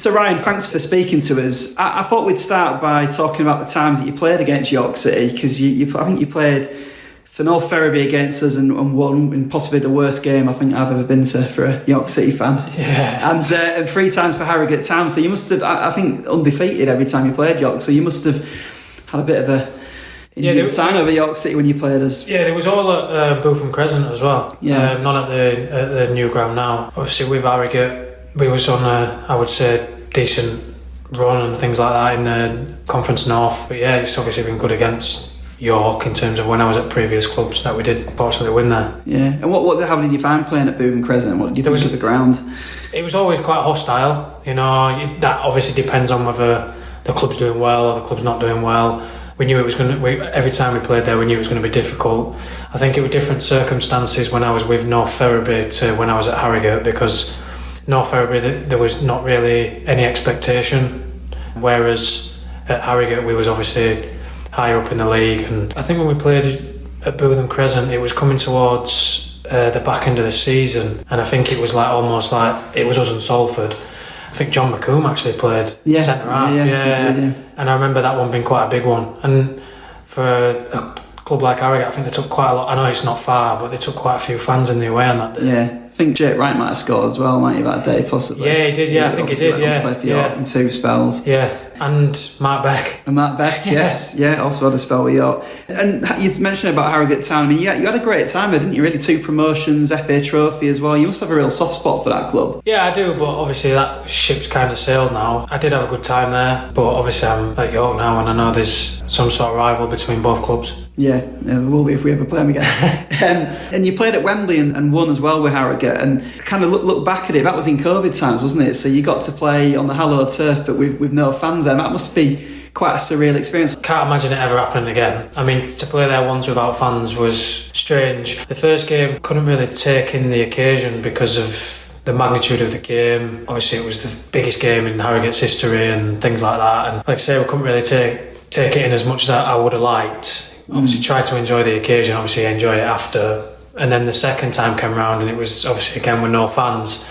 So Ryan, thanks for speaking to us. I thought we'd start by talking about the times that you played against York City, because I think you played for North Ferriby against us and won in possibly the worst game I think I've ever been to for a York City fan. Yeah. And 3 times for Harrogate Town. So you must have, I think, undefeated every time you played York. So you must have had a bit of a Indian sign over York City when you played us. Yeah, there was all at Bootham Crescent as well. Yeah. None at the new ground now. Obviously with Harrogate, we was on I would say, decent run and things like that in the Conference North. But yeah, it's obviously been good against York in terms of when I was at previous clubs that we did fortunately win there. Yeah. And how did you find playing at Bootham Crescent? What did you think of the ground? It was always quite hostile. That obviously depends on whether the club's doing well or the club's not doing well. We knew it was going to. Every time we played there, we knew it was going to be difficult. I think it were different circumstances when I was with North Ferriby to when I was at Harrogate, because North Ferriby there was not really any expectation, whereas at Harrogate we was obviously higher up in the league. And I think when we played at Bootham Crescent, it was coming towards the back end of the season, and I think it was almost like it was us and Salford. I think John McComb actually played centre half. Yeah. And I remember that one being quite a big one. And for a club like Harrogate, I think they took quite a lot. I know it's not far, but they took quite a few fans in the away on that day. Yeah. I think Jake Wright might have scored as well, might he, that day, possibly? Yeah, he did, yeah. I think he did, yeah. Played for York in 2 spells. Yeah, and Mark Beck. And Mark Beck, yes. Yeah, also had a spell with York. And you mentioned about Harrogate Town. I mean, you had a great time there, didn't you? Really, 2 promotions, FA Trophy as well. You must have a real soft spot for that club. Yeah, I do, but obviously that ship's kind of sailed now. I did have a good time there, but obviously I'm at York now, and I know there's some sort of rival between both clubs. Yeah, there will be if we ever play them again. And you played at Wembley and won as well with Harrogate, and kind of look back at it, that was in COVID times, wasn't it? So you got to play on the hallowed turf but with no fans there. That must be quite a surreal experience. Can't imagine it ever happening again. I mean, to play there once without fans was strange. The first game, couldn't really take in the occasion because of the magnitude of the game. Obviously it was the biggest game in Harrogate's history and things like that, and like I say, we couldn't really take it in as much as I would have liked. Obviously tried to enjoy the occasion, obviously enjoy it after, and then the second time came round and it was obviously again with no fans,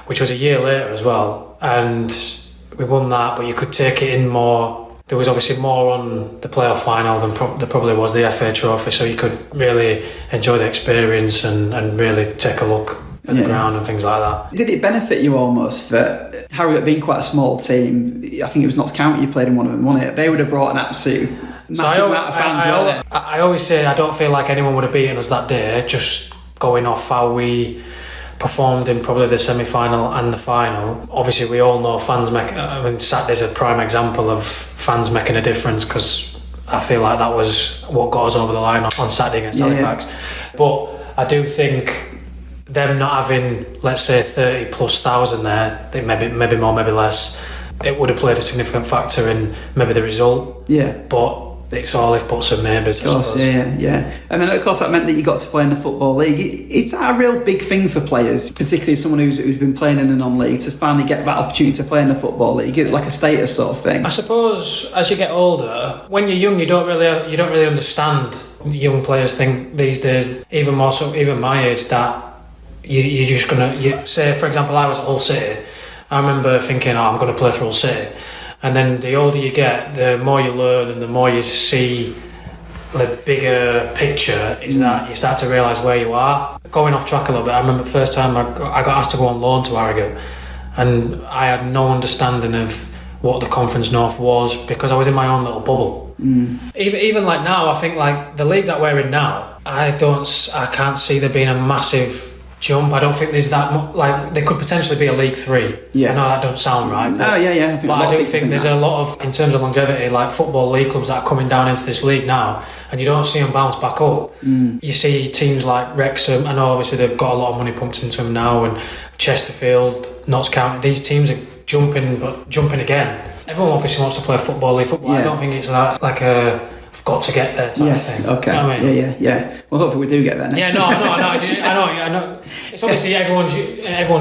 which was a year later as well, and we won that, but you could take it in more. There was obviously more on the playoff final than there probably was the FA Trophy, so you could really enjoy the experience and really take a look at the ground and things like that. Did it benefit you almost that Harrogate being quite a small team, I think it was Notts County you played in one of them, wasn't it? They would have brought an absolute massive amount of fans. I always say I don't feel like anyone would have beaten us that day, just going off how we performed in probably the semi-final and the final. Obviously we all know fans Saturday's a prime example of fans making a difference, because I feel like that was what got us over the line on Saturday against Halifax. But I do think them not having, let's say, 30 plus thousand there, I think maybe more, maybe less, it would have played a significant factor in maybe the result. Yeah. But it's all if buts and maybes, I suppose. Yeah. And then, of course, that meant that you got to play in the Football League. Is that a real big thing for players, particularly someone who's been playing in a non-league, to finally get that opportunity to play in the Football League, like a status sort of thing? I suppose as you get older, when you're young, you don't really understand. Young players think these days, even more so, even my age, that you're just gonna say, for example, I was at Hull City. I remember thinking, I'm going to play for Hull City. And then the older you get, the more you learn and the more you see the bigger picture is that you start to realise where you are. Going off track a little bit, I remember the first time I got asked to go on loan to Harrogate, and I had no understanding of what the Conference North was, because I was in my own little bubble. Even like now, I think like the league that we're in now, I can't see there being a massive jump. I don't think there's that much, like there could potentially be a League 3. Yeah. I know that don't sound right. But, I do think there's a lot of, in terms of longevity, like Football League clubs that are coming down into this league now, and you don't see them bounce back up. You see teams like Wrexham, I know obviously they've got a lot of money pumped into them now, and Chesterfield, Notts County, these teams are jumping again. Everyone obviously wants to play Football League football. I don't think it's like a got to get there type of thing. Okay. You know what I mean? Yeah. Well, hopefully we do get there next. Yeah, I know. It's obviously everyone's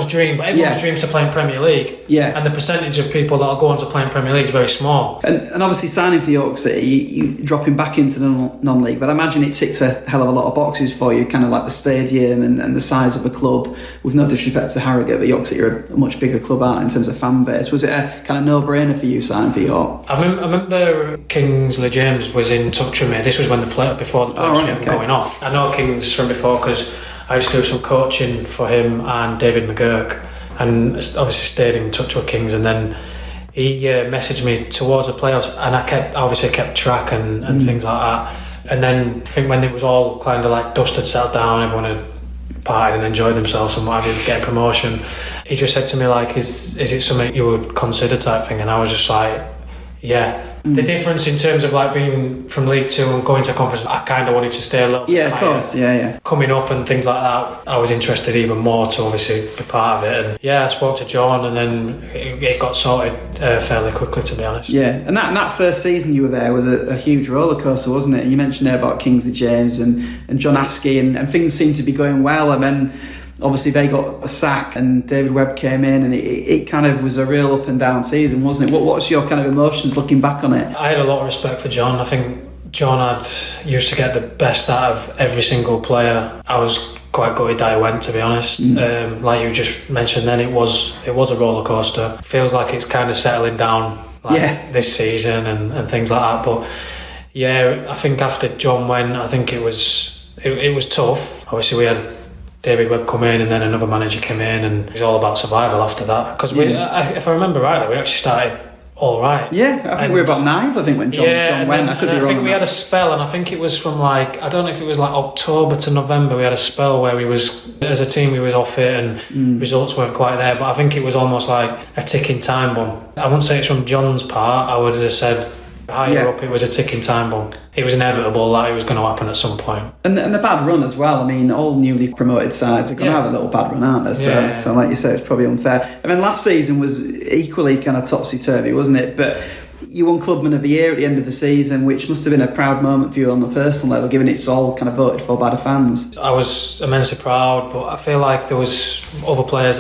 dream, but everyone's dream is to play in Premier League. Yeah. And the percentage of people that'll go on to play in Premier League is very small. And obviously signing for York City, you dropping back into the non-league, but I imagine it ticks a hell of a lot of boxes for you, kind of like the stadium and the size of the club. With no disrespect to Harrogate, but York City are a much bigger club, aren't they, in terms of fan base? Was it a kind of no-brainer for you signing for York? I remember Kingsley James was in touch with me. This was when before the playoffs were going off. I know Kings from before because I used to do some coaching for him and David McGurk, and obviously stayed in touch with Kings. And then he messaged me towards the playoffs, and I kept track and things like that. And then I think when it was all kind of like dust had settled down, everyone had partied and enjoyed themselves and what have you, get a promotion, he just said to me like, is it something you would consider type thing? And I was just like, yeah. The difference in terms of like being from League 2 and going to conference, I kind of wanted to stay a little bit higher. Of course, yeah. Coming up and things like that, I was interested even more to obviously be part of it. And yeah, I spoke to John, and then it got sorted fairly quickly, to be honest. Yeah, and that first season you were there was a huge roller coaster, wasn't it? And you mentioned there about Kingsley James and John Askey, and things seemed to be going well, and then obviously they got a sack and David Webb came in, and it kind of was a real up and down season, wasn't it? What's your kind of emotions looking back on it? I had a lot of respect for John. I think John used to get the best out of every single player. I was quite gutted that he went, to be honest. Like you just mentioned then, it was a roller coaster. Feels like it's kind of settling down this season and things like that. But yeah, I think after John went, I think it was tough. Obviously we had David Webb come in, and then another manager came in, and it was all about survival after that. Because if I remember rightly, we actually started all right. Yeah, I think we were about 9th, I think, when John went. I could be wrong. I think we had a spell, and I think it was from like, I don't know if it was like October to November, we had a spell where as a team, we was off it and results weren't quite there, but I think it was almost like a ticking time bomb. I wouldn't say it's from John's part, I would have said higher up, it was a ticking time bomb. It was inevitable that it was going to happen at some point. And the bad run as well. I mean, all newly promoted sides are going to have a little bad run, aren't they? So like you said, it's probably unfair. And then last season was equally kind of topsy-turvy, wasn't it? But you won Clubman of the Year at the end of the season, which must have been a proud moment for you on the personal level, given it's all kind of voted for by the fans. I was immensely proud, but I feel like there was other players,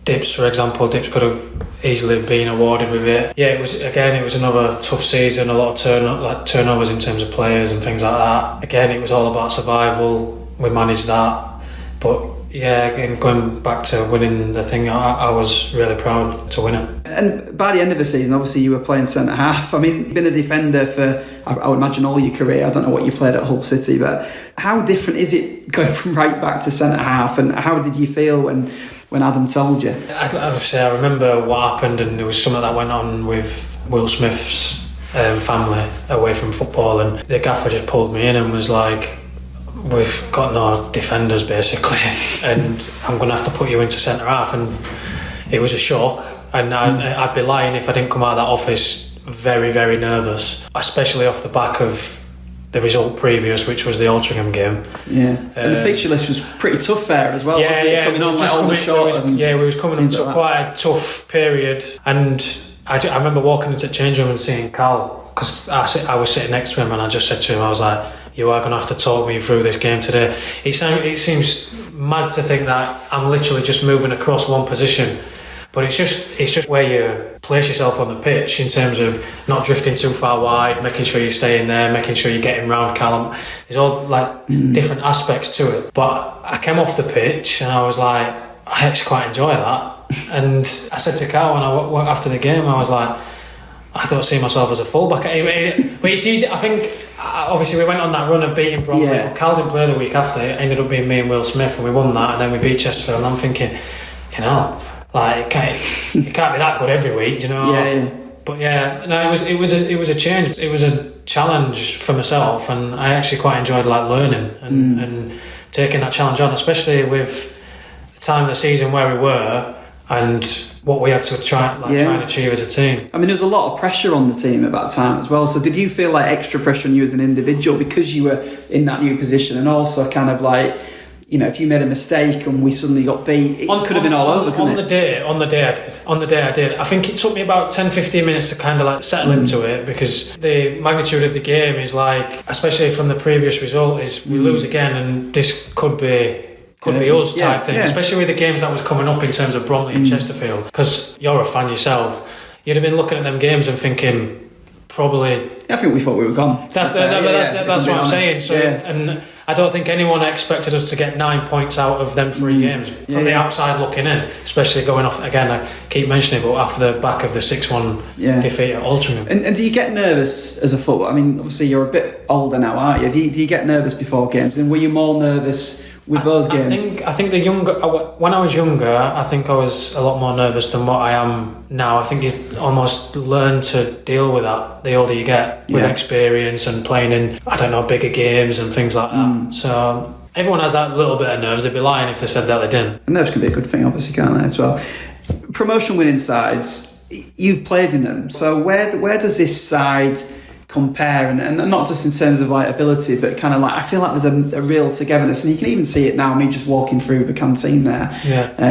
Dips, for example, could have easily been awarded with it. Yeah, it was another tough season, a lot of turnovers in terms of players and things like that. Again, it was all about survival. We managed that. But yeah, again, going back to winning the thing, I was really proud to win it. And by the end of the season, obviously you were playing centre half. I mean, you've been a defender for, I would imagine, all your career. I don't know what you played at Hull City, but how different is it going from right back to centre half? And how did you feel when Adam told you? I remember what happened, and there was something that went on with Will Smith's family away from football, and the gaffer just pulled me in and was like, we've got no defenders basically, and I'm going to have to put you into centre half. And it was a shock, and I'd be lying if I didn't come out of that office very, very nervous, especially off the back of the result previous, which was the Altrincham game. Yeah, and the fixture list was pretty tough there as well. Wasn't it? Coming on like on the short. We was coming into quite a tough period, and I remember walking into the change room and seeing Cal, because I was sitting next to him, and I just said to him, I was like, you are going to have to talk me through this game today. It seems mad to think that I'm literally just moving across one position, but it's just where you place yourself on the pitch in terms of not drifting too far wide, making sure you're staying there, making sure you're getting round Callum. There's all like different aspects to it. But I came off the pitch and I was like, I actually quite enjoy that. And I said to Cal after the game, I was like, I don't see myself as a fullback. But it's easy. I think obviously we went on that run of beating Bromley, but Cal didn't play the week after. It ended up being me and Will Smith, and we won that, and then we beat Chesterfield. And I'm thinking, like it can't be that good every week, you know. Yeah. But yeah, no, it was a change. It was a challenge for myself, and I actually quite enjoyed like learning and taking that challenge on, especially with the time of the season where we were and what we had to try and achieve as a team. I mean, there was a lot of pressure on the team at that time as well. So did you feel like extra pressure on you as an individual because you were in that new position, and also kind of like if you made a mistake and we suddenly got beat, it could have been all over, couldn't it? On the day I did. I think it took me about 10-15 minutes to kind of like settle into it, because the magnitude of the game is like, especially from the previous result, is we lose again, and this could be us type thing, especially with the games that was coming up in terms of Bromley and Chesterfield, because you're a fan yourself. You'd have been looking at them games and thinking, probably... I think we thought we were gone. That's what I'm saying. So, and I don't think anyone expected us to get 9 points out of them 3 games from the outside looking in, especially going off, again, I keep mentioning it, but off the back of the 6-1 defeat at Altrincham. And do you get nervous as a footballer? I mean, obviously you're a bit older now, aren't you? Do you get nervous before games? And were you more nervous with those games? I think when I was younger, I think I was a lot more nervous than what I am now. I think you almost learn to deal with that the older you get, with experience and playing in, bigger games and things like that. So everyone has that little bit of nerves. They'd be lying if they said that they didn't. And nerves can be a good thing, obviously, can't they, as well? Promotion winning sides, you've played in them. So where does this side compare, and not just in terms of like ability, but kind of like, I feel like there's a real togetherness, and you can even see it now, me just walking through the canteen there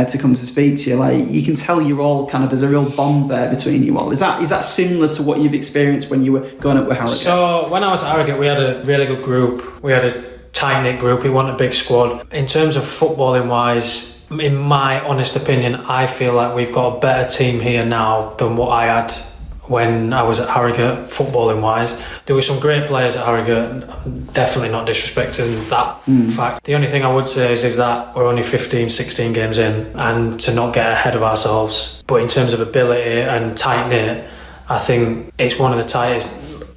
to come to speak to you, like you can tell you're all kind of, there's a real bond there between you all. Is that similar to what you've experienced when you were going up with Harrogate? So when I was at Harrogate, we had a really good group, we had a tight-knit group, we weren't a big squad. In terms of footballing wise, in my honest opinion, I feel like we've got a better team here now than what I had when I was at Harrogate, footballing wise. There were some great players at Harrogate, definitely not disrespecting that fact. The only thing I would say is that we're only 15-16 games in, and to not get ahead of ourselves. But in terms of ability and tight-knit, I think it's one of the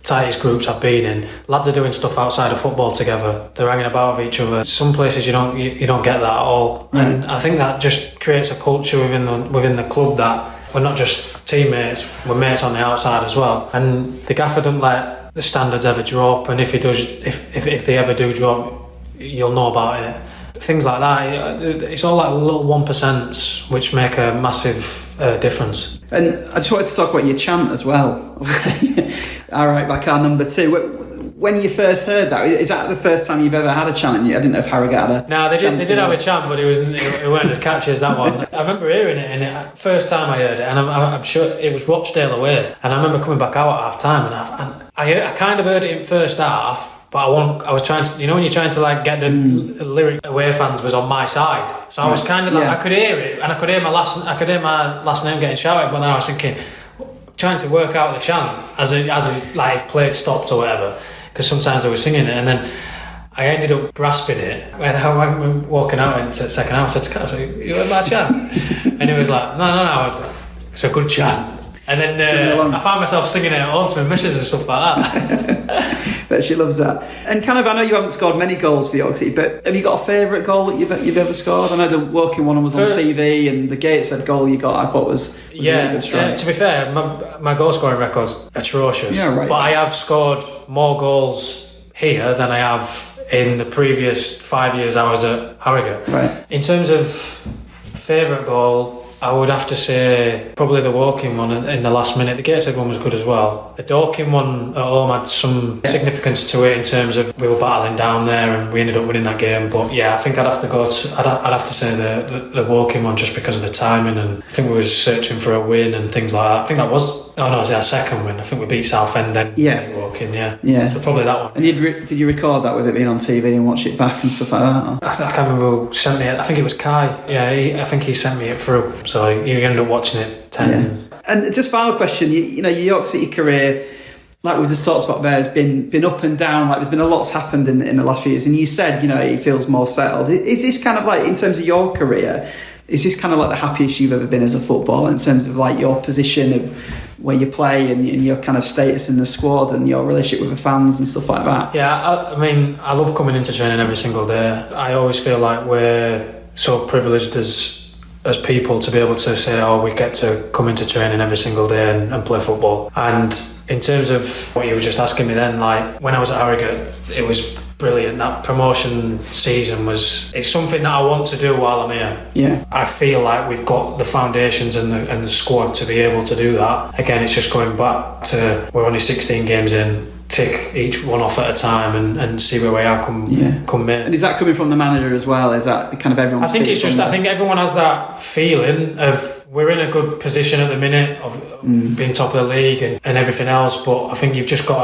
tightest groups I've been in. Lads are doing stuff outside of football together. They're hanging about with each other. Some places you don't get that at all. And I think that just creates a culture within the club that we're not just teammates, we're mates on the outside as well. And the gaffer doesn't let the standards ever drop, and if he does, if they ever do drop, you'll know about it. Things like that, it's all like little 1% which make a massive difference. And I just wanted to talk about your chant as well, obviously. All right, back our number 2. When you first heard that, is that the first time you've ever had a chant? I didn't know if Harrogate had a... No, they did have a chant, but it weren't as catchy as that one. I remember hearing it, and the first time I heard it, and I'm sure it was Rochdale away, and I remember coming back out at half time, and I kind of heard it in first half, but I was trying to, when you're trying to like get the lyric, away fans was on my side, so I was kind of like, I could hear it, and I could hear my last name getting shouted, but then I was thinking, trying to work out the chant as like played stopped or whatever, because sometimes they were singing it, and then I ended up grasping it when I went walking out into the second half. I said to Carl, "You heard my chant?" And he was like, "No." I was like, "It's a good chant." And then I found myself singing it at home to my missus and stuff like that. But she loves that. And kind of, I know you haven't scored many goals for York City, but have you got a favourite goal that you've ever scored? I know the Woking one was on TV, and the Gateshead goal you got, I thought was a really good strike. To be fair, my goal scoring record's atrocious. Yeah, right. But I have scored more goals here than I have in the previous 5 years I was at Harrogate. Right. In terms of favourite goal, I would have to say probably the Woking one in the last minute. The Gateshead one was good as well. The Dorking one at home had some significance to it in terms of we were battling down there and we ended up winning that game. But yeah, I think I'd have to say the Woking one, just because of the timing, and I think we were searching for a win and things like that. I think that was our second win. I think we beat Southend then. Yeah. Woking, yeah. So probably that one. And did you record that with it being on TV and watch it back and stuff like that? I can't remember who sent me it. I think it was Kai. Yeah, I think he sent me it through. So you ended up watching it 10. Yeah. And just final question, your York City career, like we've just talked about there, has been up and down. Like there's been a lot's happened in the last few years, and you said it feels more settled. Is this kind of like, in terms of your career, is this kind of like the happiest you've ever been as a footballer in terms of like your position of where you play and your kind of status in the squad and your relationship with the fans and stuff like that? Yeah, I mean, I love coming into training every single day. I always feel like we're so privileged as people to be able to say, we get to come into training every single day and play football. And in terms of what you were just asking me then, like when I was at Harrogate, it was brilliant. That promotion season it's something that I want to do while I'm here. Yeah. I feel like we've got the foundations and the squad to be able to do that. Again, it's just going back to, we're only 16 games in. tick each one off at a time and see where we are come May. And is that coming from the manager as well? Is that kind of everyone's? I think it's just. I think everyone has that feeling of we're in a good position at the minute of being top of the league and everything else. But I think you've just got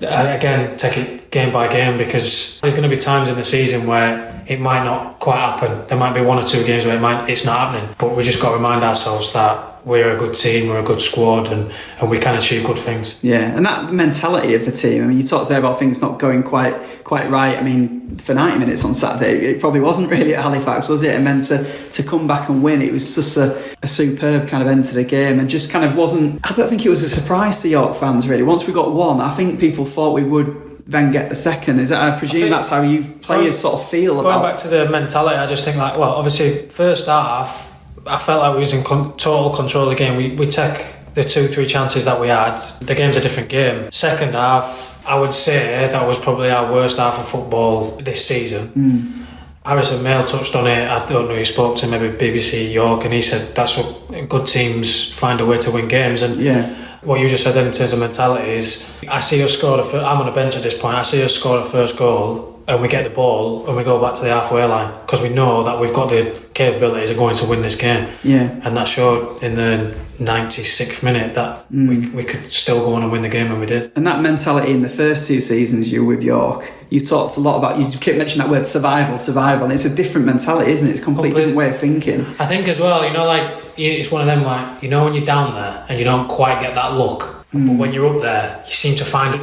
to again take it game by game, because there's going to be times in the season where it might not quite happen. There might be 1 or 2 games where it's not happening. But we just got to remind ourselves that we're a good team, we're a good squad, and we can achieve good things. Yeah, and that mentality of the team. I mean, you talked there about things not going quite right. I mean, for 90 minutes on Saturday, it probably wasn't really at Halifax, was it? And then to come back and win, it was just a superb kind of end to the game, and just kind of wasn't. I don't think it was a surprise to York fans really. Once we got one, I think people thought we would then get the second. I presume that's how you players sort of feel about. Going back to the mentality, I just think obviously first half, I felt like we was in total control of the game. We took the 2-3 chances that we had. The game's a different game. Second half, I would say that was probably our worst half of football this season. Harrison Mail touched on it. I don't know, he spoke to maybe BBC York, and he said that's what good teams find a way to win games. And what you just said then in terms of mentality is, I see us score I'm on the bench at this point, I see us score the first goal and we get the ball and we go back to the halfway line, because we know that we've got the capabilities of going to win this game. And that showed in the 96th minute that we could still go on and win the game, and we did. And that mentality in the first 2 seasons you were with York, you talked a lot about, you keep mentioning that word survival, and it's a different mentality, isn't it? It's a completely different way of thinking. I think as well, it's one of them, when you're down there and you don't quite get that look, but when you're up there, you seem to find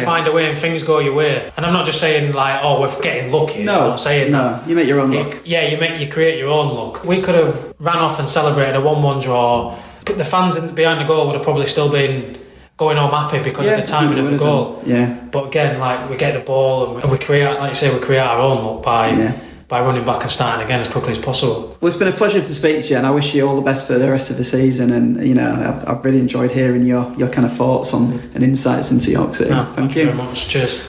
find a way, and things go your way. And I'm not just saying we're getting lucky. No, I'm not saying that. You make your own luck. You create your own luck. We could have ran off and celebrated a 1-1 draw, but the fans behind the goal would have probably still been going home happy because of the timing of the goal. But again, we get the ball and we create, like you say, we create our own luck by running back and starting again as quickly as possible. Well, it's been a pleasure to speak to you, and I wish you all the best for the rest of the season. And I've really enjoyed hearing your kind of thoughts on and insights into York City. Thank you very much. Cheers.